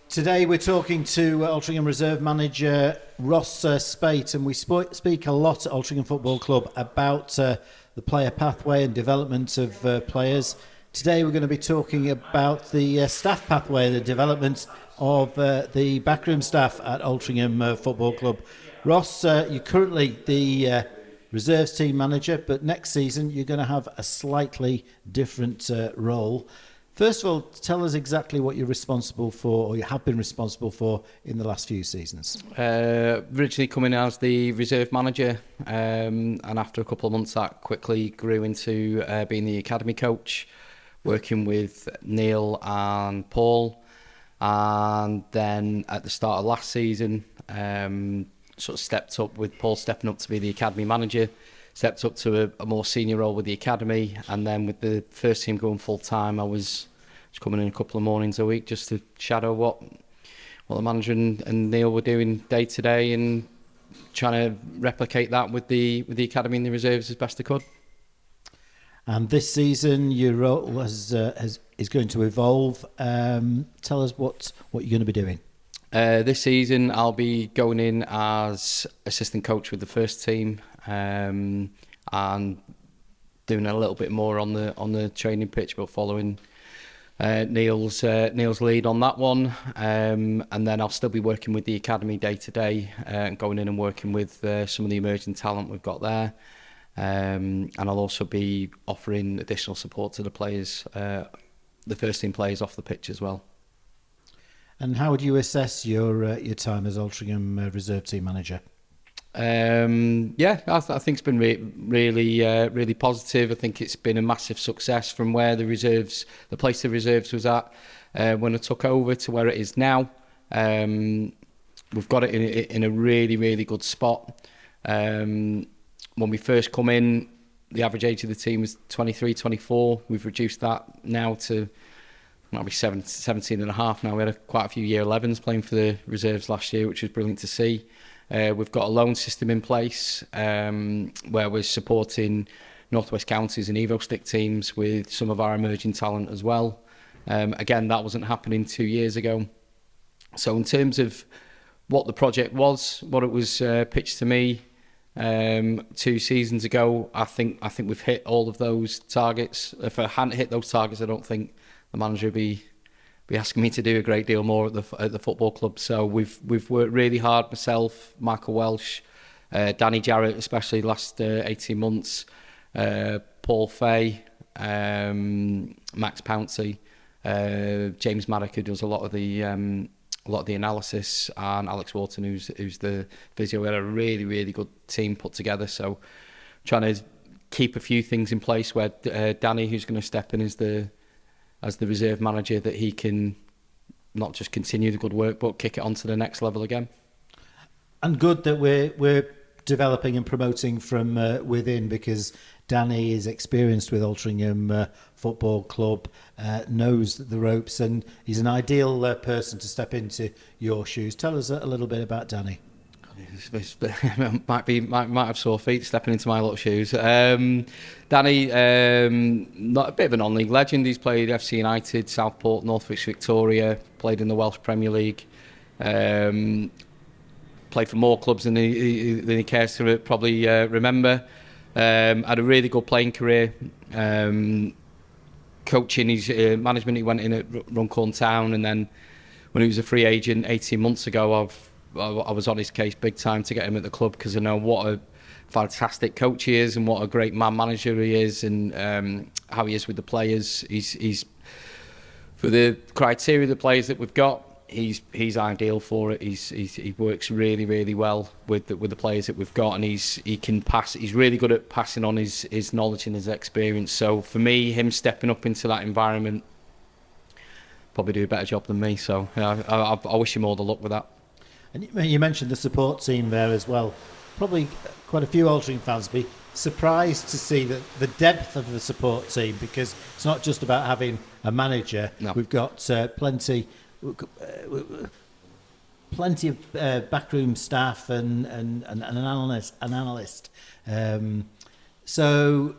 Today we're talking to Altrincham Reserve Manager Ross Speight, and we speak a lot at Altrincham Football Club about the player pathway and development of players. Today we're going to be talking about the staff pathway and the development of the backroom staff at Altrincham Football Club. Ross, you're currently the reserves team manager, but next season you're going to have a slightly different role. First of all, tell us exactly what you're responsible for, or you have been responsible for, in the last few seasons. Originally coming as the reserve manager, and after a couple of months that quickly grew into being the academy coach, working with Neil and Paul, and then at the start of last season, sort of stepped up with Paul stepping up to be the academy manager, stepped up to a more senior role with the academy, and then with the first team going full time, I was just coming in a couple of mornings a week just to shadow what the manager and Neil were doing day to day, and trying to replicate that with the academy and the reserves as best I could. And this season, your role is going to evolve. Tell us what you're going to be doing. This season, I'll be going in as assistant coach with the first team, and doing a little bit more on the training pitch, but following Neil's lead on that one, and then I'll still be working with the academy day to day, and going in and working with some of the emerging talent we've got there, and I'll also be offering additional support to the players, the first team players off the pitch as well. And how would you assess your time as Altrincham reserve team manager? I think it's been really positive. I think it's been a massive success from where the place the reserves was at when I took over to where it is now. We've got it in a really good spot. When we first come in, the average age of the team was 23, 24. We've reduced that now to might be 17 and a half now. We had quite a few year 11s playing for the reserves last year, which was brilliant to see. We've got a loan system in place where we're supporting North West Counties and Evo Stick teams with some of our emerging talent as well. Again, that wasn't happening 2 years ago. So in terms of what the project was, what it was pitched to me 2 seasons ago, I think we've hit all of those targets. If I hadn't hit those targets, I don't think the manager would be asking me to do a great deal more at the football club. So we've worked really hard, myself, Michael Welsh, Danny Jarrett, especially the last 18 months, Paul Fay, Max Pouncey, James Maddock, who does a lot of the analysis, and Alex Wharton, who's the physio. We had a really good team put together. So trying to keep a few things in place where Danny, who's going to step in as the reserve manager, that he can not just continue the good work but kick it on to the next level again. And good that we're developing and promoting from within, because Danny is experienced with Altrincham Football Club, knows the ropes, and he's an ideal person to step into your shoes. Tell us a little bit about Danny. might have sore feet stepping into my little shoes. Danny, not a bit of a non-league legend. He's played FC United, Southport, Northwich Victoria, played in the Welsh Premier League, played for more clubs than he cares to probably remember. Had a really good playing career. Coaching his management, he went in at Runcorn Town, and then when he was a free agent 18 months ago, I was on his case big time to get him at the club, because I know what a fantastic coach he is and what a great man manager he is, and how he is with the players. He's for the criteria of the players that we've got, he's ideal for it. He works really well with the players that we've got, and he can pass. He's really good at passing on his knowledge and his experience. So for me, him stepping up into that environment, probably do a better job than me. So I wish him all the luck with that. And you mentioned the support team there as well. Probably quite a few Altrincham fans be surprised to see the depth of the support team, because it's not just about having a manager. No. We've got plenty of backroom staff and an analyst. So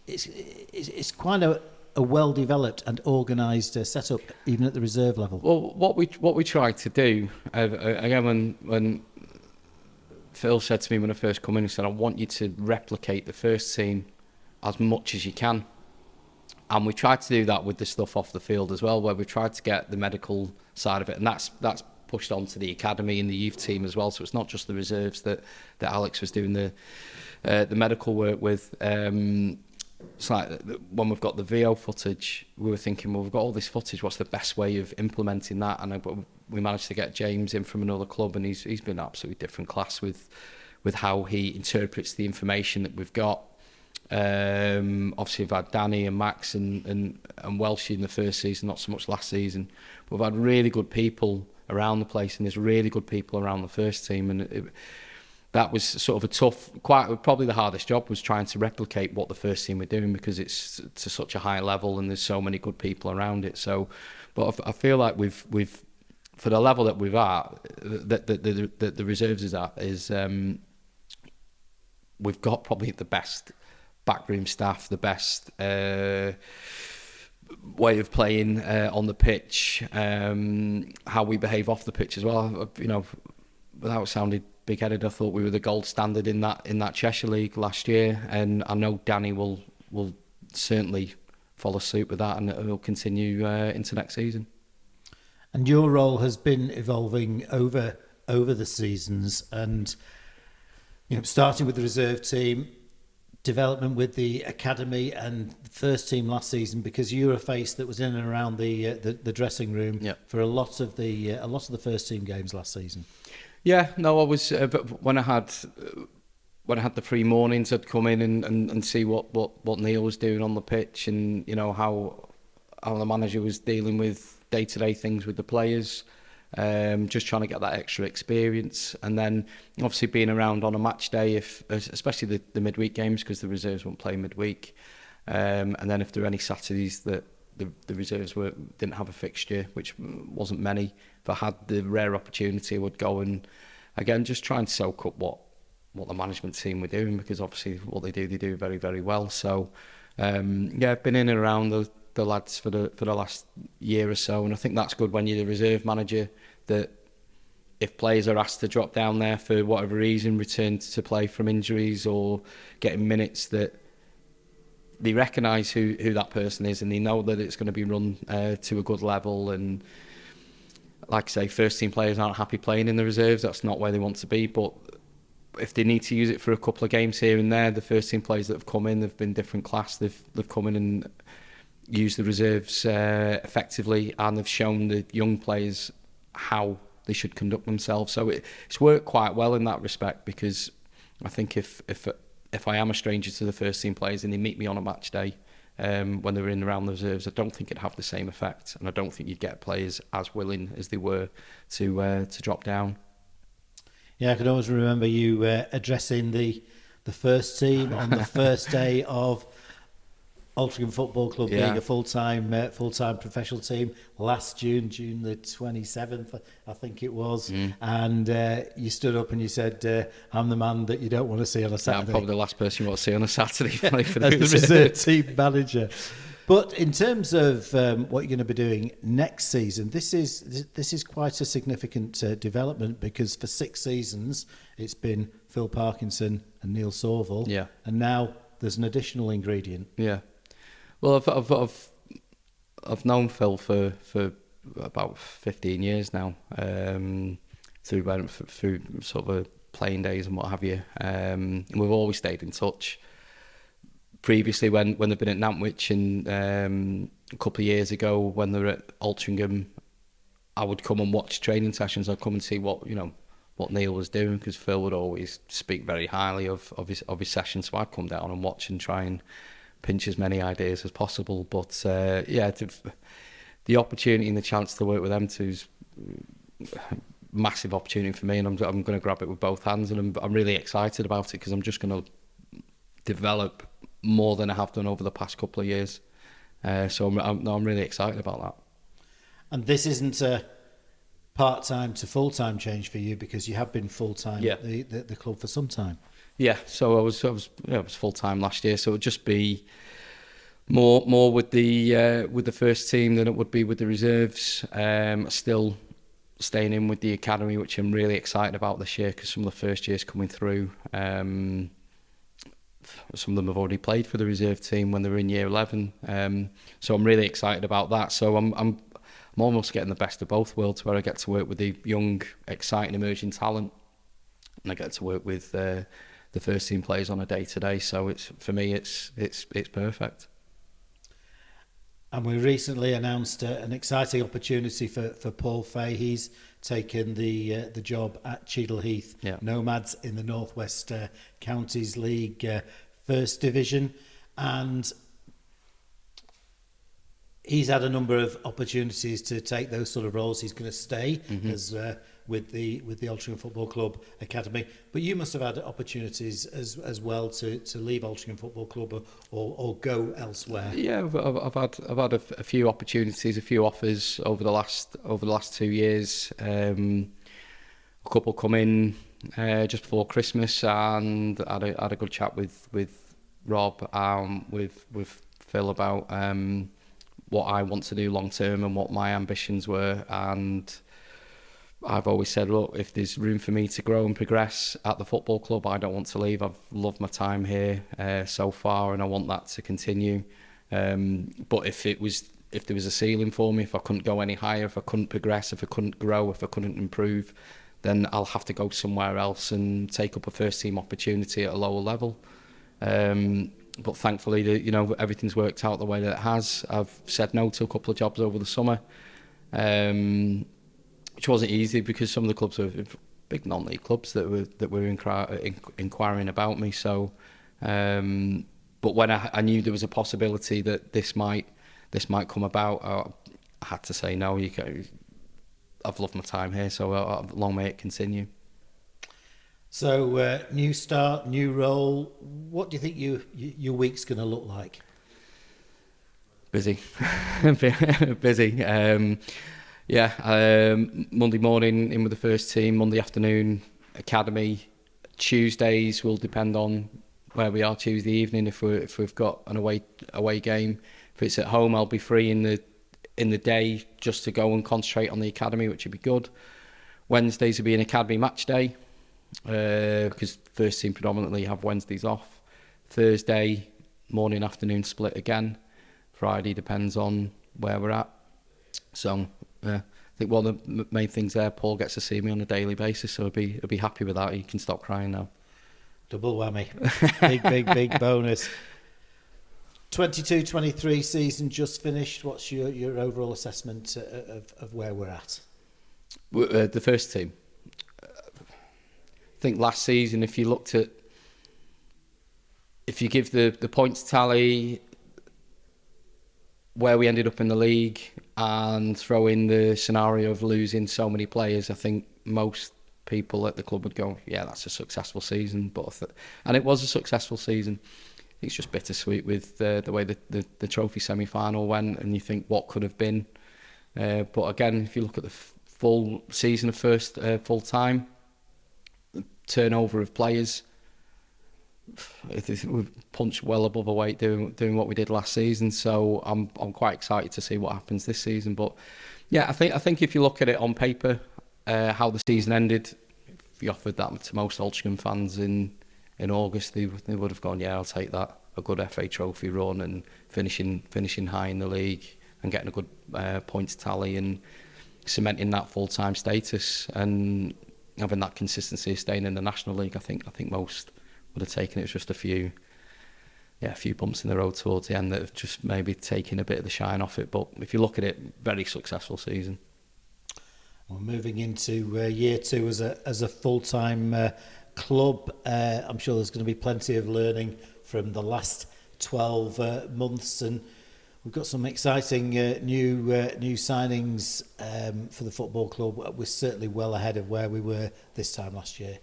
it's quite a a well-developed and organised setup, even at the reserve level? Well, what we try to do, again, when Phil said to me when I first come in, he said, I want you to replicate the first team as much as you can. And we tried to do that with the stuff off the field as well, where we tried to get the medical side of it, and that's pushed on to the academy and the youth team as well. So it's not just the reserves that Alex was doing the medical work with. It's like when we've got the VO footage, we were thinking, well, we've got all this footage, what's the best way of implementing that? And we managed to get James in from another club, and he's been absolutely different class with how he interprets the information that we've got. Obviously we've had Danny and Max and Welshie in the first season, not so much last season, but we've had really good people around the place, and there's really good people around the first team, and that was sort of a tough, probably the hardest job was trying to replicate what the first team were doing, because it's to such a high level and there's so many good people around it. So, but I feel like we've for the level that we've at, that the reserves is at, is we've got probably the best backroom staff, the best way of playing on the pitch, how we behave off the pitch as well. You know, without sounding big-headed, I thought we were the gold standard in that Cheshire League last year, and I know Danny will certainly follow suit with that, and it'll continue into next season. And your role has been evolving over the seasons, and you know, starting with the reserve team, development with the academy and the first team last season, because you were a face that was in and around the dressing room for a lot of the first team games last season. Yeah, no, I was when I had the free mornings, I'd come in and see what Neil was doing on the pitch, and you know how the manager was dealing with day-to-day things with the players. Just trying to get that extra experience, and then obviously being around on a match day, especially the midweek games, because the reserves won't play midweek, and then if there were any Saturdays that the reserves didn't have a fixture, which wasn't many, if I had the rare opportunity, I would go and again just try and soak up what the management team were doing, because obviously what they do very, very well. So I've been in and around the lads for the last year or so, and I think that's good when you're the reserve manager, that if players are asked to drop down there for whatever reason, return to play from injuries or getting minutes, that they recognise who that person is, and they know that it's going to be run to a good level. And like I say, first team players aren't happy playing in the reserves, that's not where they want to be, but if they need to use it for a couple of games here and there, the first team players that have come in, they've been different class, they've come in and use the reserves effectively, and they've shown the young players how they should conduct themselves. So it's worked quite well in that respect, because I think if I am a stranger to the first team players and they meet me on a match day when they were in around the reserves, I don't think it'd have the same effect, and I don't think you'd get players as willing as they were to drop down. Yeah, I can always remember you addressing the first team on the first day of Altrincham Football Club being a full-time professional team last June the 27th, I think it was. And you stood up and you said, I'm the man that you don't want to see on a Saturday. I'm probably the last person you want to see on a Saturday play for the as the reserve team manager. But in terms of what you're going to be doing next season, this is quite a significant development, because for 6 seasons it's been Phil Parkinson and Neil Sorville, and now there's an additional ingredient. Yeah. Well, I've known Phil for about 15 years now, through sort of playing days and what have you. And we've always stayed in touch. Previously, when they've been at Nantwich, and a couple of years ago when they were at Altrincham, I would come and watch training sessions. I'd come and see what Neil was doing, because Phil would always speak very highly of his sessions. So I'd come down and watch and try and pinch as many ideas as possible. But the opportunity and the chance to work with them two is a massive opportunity for me, and I'm going to grab it with both hands, and I'm really excited about it, because I'm just going to develop more than I have done over the past couple of years. So I'm really excited about that. And this isn't a part-time to full-time change for you, because you have been full-time at the club for some time. Yeah, so I was full-time last year, so it would just be more with the first team than it would be with the reserves. Still staying in with the academy, which I'm really excited about this year because some of the first years coming through, some of them have already played for the reserve team when they were in year 11. So I'm really excited about that. So I'm almost getting the best of both worlds, where I get to work with the young, exciting, emerging talent, and I get to work with the first team players on a day-to-day. So for me, it's perfect. And we recently announced an exciting opportunity for Paul Fay. He's taken the job at Cheadle Heath Nomads in the North West Counties League First Division, and he's had a number of opportunities to take those sort of roles. He's going to stay as with the Altrincham Football Club Academy, but you must have had opportunities as well to leave Altrincham Football Club or go elsewhere. Yeah, I've had a few opportunities, a few offers over the last 2 years. A couple come in just before Christmas, and had a good chat with Rob, with Phil about what I want to do long term and what my ambitions were. And I've always said, look, if there's room for me to grow and progress at the football club, I don't want to leave. I've loved my time here so far, and I want that to continue. But if there was a ceiling for me, if I couldn't go any higher, if I couldn't progress, if I couldn't grow, if I couldn't improve, then I'll have to go somewhere else and take up a first team opportunity at a lower level. But thankfully, everything's worked out the way that it has. I've said no to a couple of jobs over the summer, which wasn't easy because some of the clubs were big non-league clubs that were inquiring about me. So, but when I knew there was a possibility that this might come about, I had to say no. I've loved my time here, so long may it continue. So, new start, new role. What do you think your week's going to look like? Busy. Busy. Monday morning in with the first team, Monday afternoon academy. Tuesdays will depend on where we are. Tuesday evening, if we've got an away game. If it's at home, I'll be free in the day just to go and concentrate on the academy, which would be good. Wednesdays will be an academy match day, because first team predominantly have Wednesdays off. Thursday morning afternoon split again. Friday depends on where we're at. So I think one of the main things there, Paul gets to see me on a daily basis, so I'll be happy with that. He can stop crying now. Double whammy. big bonus. 22-23 season just finished. What's your overall assessment of where we're at? The first team. I think last season, if you give the points tally, where we ended up in the league, and throw in the scenario of losing so many players, I think most people at the club would go, yeah, that's a successful season. And it was a successful season. It's just bittersweet with the way the trophy semi-final went, and you think what could have been. But again, if you look at the full season of first full time, turnover of players, we've punched well above our weight doing what we did last season. So I'm quite excited to see what happens this season. But yeah, I think if you look at it on paper, how the season ended, if you offered that to most Altrincham fans in August, they would have gone, yeah, I'll take that. A good FA Trophy run and finishing high in the league and getting a good points tally and cementing that full-time status and having that consistency of staying in the National League. I think most would have taken it. It's just a few bumps in the road towards the end that have just maybe taken a bit of the shine off it. But if you look at it, very successful season. We're moving into year two as a full-time club. I'm sure there's going to be plenty of learning from the last 12 months, and we've got some exciting new signings for the football club. We're certainly well ahead of where we were this time last year.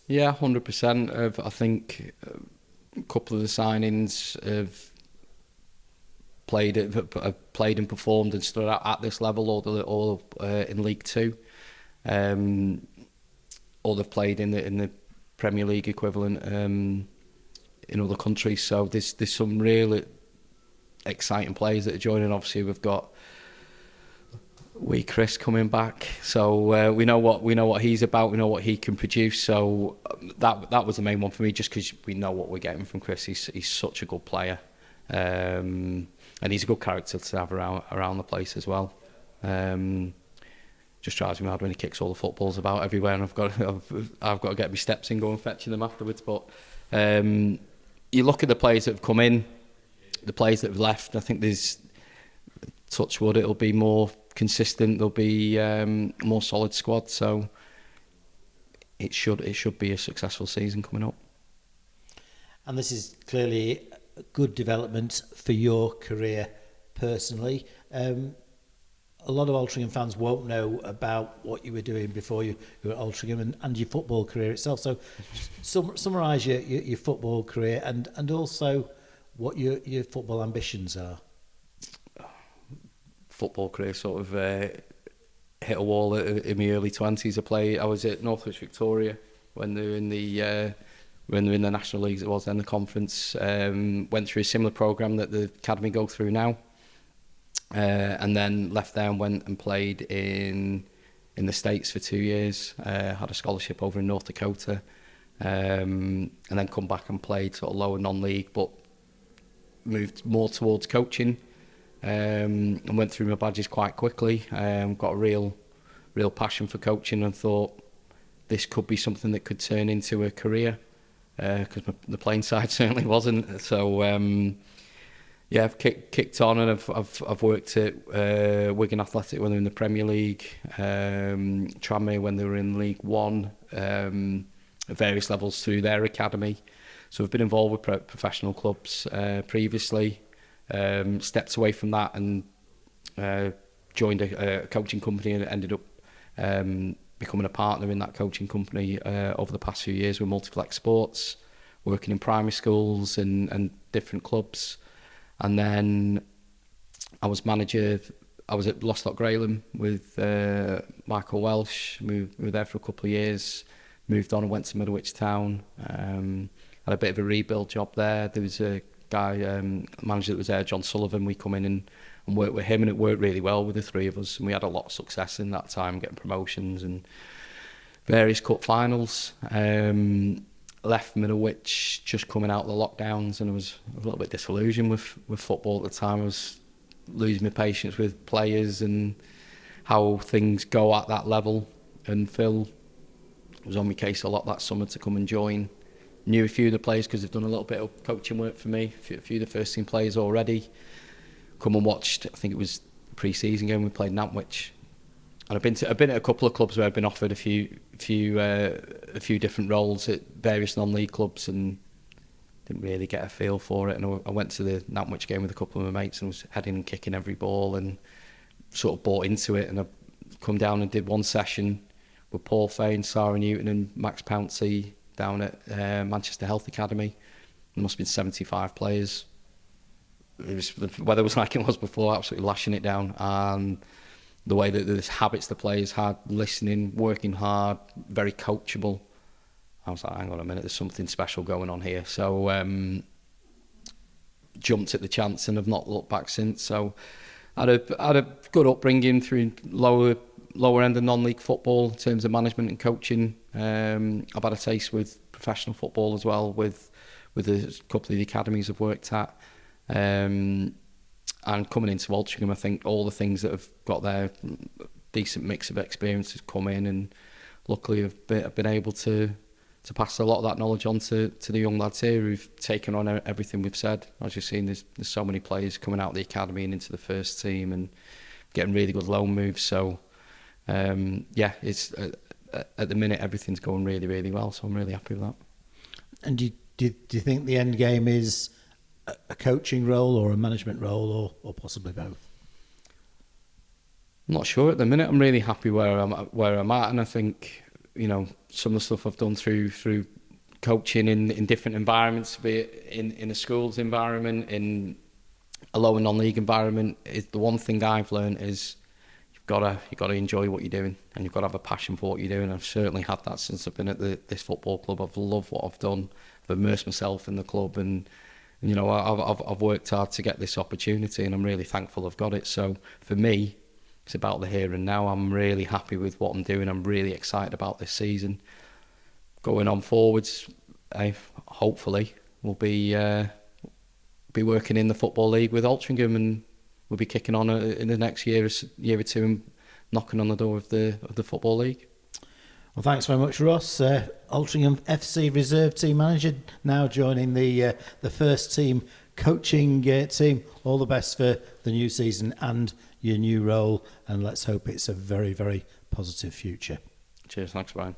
Yeah, 100%. I think a couple of the signings have played and performed and stood out at this level, or in League Two, or they've played in the Premier League equivalent in other countries. So there's some real exciting players that are joining. Obviously, we've got Chris coming back, so we know what he's about. We know what he can produce. So that was the main one for me, just because we know what we're getting from Chris. He's such a good player, and he's a good character to have around the place as well. Just drives me mad when he kicks all the footballs about everywhere, and I've got to get my steps in, go and fetching them afterwards. But you look at the players that have come in, the players that have left. I think there's, touch wood, it'll be more consistent. There'll be more solid squad. So it should be a successful season coming up. And this is clearly a good development for your career personally. A lot of Altrincham fans won't know about what you were doing before you were at Altrincham and your football career itself. So summarise your football career and also what your football ambitions are. Football career sort of hit a wall in my early 20s. I was at Northwich Victoria when they were in the National Leagues. It was then the conference. Went through a similar programme that the academy go through now. And then left there and went and played in the States for 2 years. Had a scholarship over in North Dakota, and then come back and played sort of lower non-league, but moved more towards coaching, and went through my badges quite quickly. Got a real passion for coaching, and thought this could be something that could turn into a career, because the playing side certainly wasn't. So. Yeah, I've kicked on, and I've worked at Wigan Athletic when they were in the Premier League, Tranmere when they were in League One, at various levels through their academy. So I've been involved with professional clubs previously. Stepped away from that and joined a coaching company, and ended up becoming a partner in that coaching company over the past few years with Multiplex Sports, working in primary schools and different clubs. And then I was manager. I was at Lostock Graylam with Michael Welsh. We were there for a couple of years. Moved on and went to Middlewich Town. Had a bit of a rebuild job there. There was a guy, manager that was there, John Sullivan. We come in and worked with him, and it worked really well with the three of us. And we had a lot of success in that time, getting promotions and various cup finals. Left Middlewich just coming out of the lockdowns, and I was a little bit disillusioned with football at the time. I was losing my patience with players and how things go at that level. And Phil was on my case a lot that summer to come and join. Knew a few of the players because they've done a little bit of coaching work for me. A few of the first team players already. Come and watched. I think it was the pre-season game we played Nantwich. And I've been at a couple of clubs where I've been offered a few different roles at various non-league clubs, and didn't really get a feel for it. And I went to the Nantwich game with a couple of my mates and was heading and kicking every ball, and sort of bought into it. And I come down and did one session with Paul Fane, Sarah Newton and Max Pouncey down at Manchester Health Academy. There must have been 75 players. The weather was like it was before, absolutely lashing it down. And the way that the habits the players had, listening, working hard, very coachable. I was like, hang on a minute, there's something special going on here. So jumped at the chance and have not looked back since. So I had a good upbringing through lower end of non-league football in terms of management and coaching. I've had a taste with professional football as well, with a couple of the academies I've worked at. And coming into Altrincham, I think all the things that have got their decent mix of experiences come in, and luckily I've been able to pass a lot of that knowledge on to the young lads here who've taken on everything we've said. As you've seen, there's so many players coming out of the academy and into the first team and getting really good loan moves. So it's at the minute everything's going really, really well. So I'm really happy with that. And do you think the end game is a coaching role or a management role, or possibly both? I'm not sure at the minute. I'm really happy where I'm at, and I think, you know, some of the stuff I've done through coaching in different environments, be it in a school's environment, in a lower non-league environment, is the one thing I've learned is you've got to enjoy what you're doing, and you've got to have a passion for what you're doing. I've certainly had that since I've been at this football club. I've loved what I've done. I've immersed myself in the club, and you know, I've worked hard to get this opportunity, and I'm really thankful I've got it. So for me, it's about the here and now. I'm really happy with what I'm doing. I'm really excited about this season. Going on forwards, hopefully we'll be working in the Football League with Altrincham, and we'll be kicking on in the next year or two and knocking on the door of the Football League. Well, thanks very much, Ross. Altrincham FC reserve team manager, now joining the first team coaching team. All the best for the new season and your new role, and let's hope it's a very, very positive future. Cheers, thanks, Brian.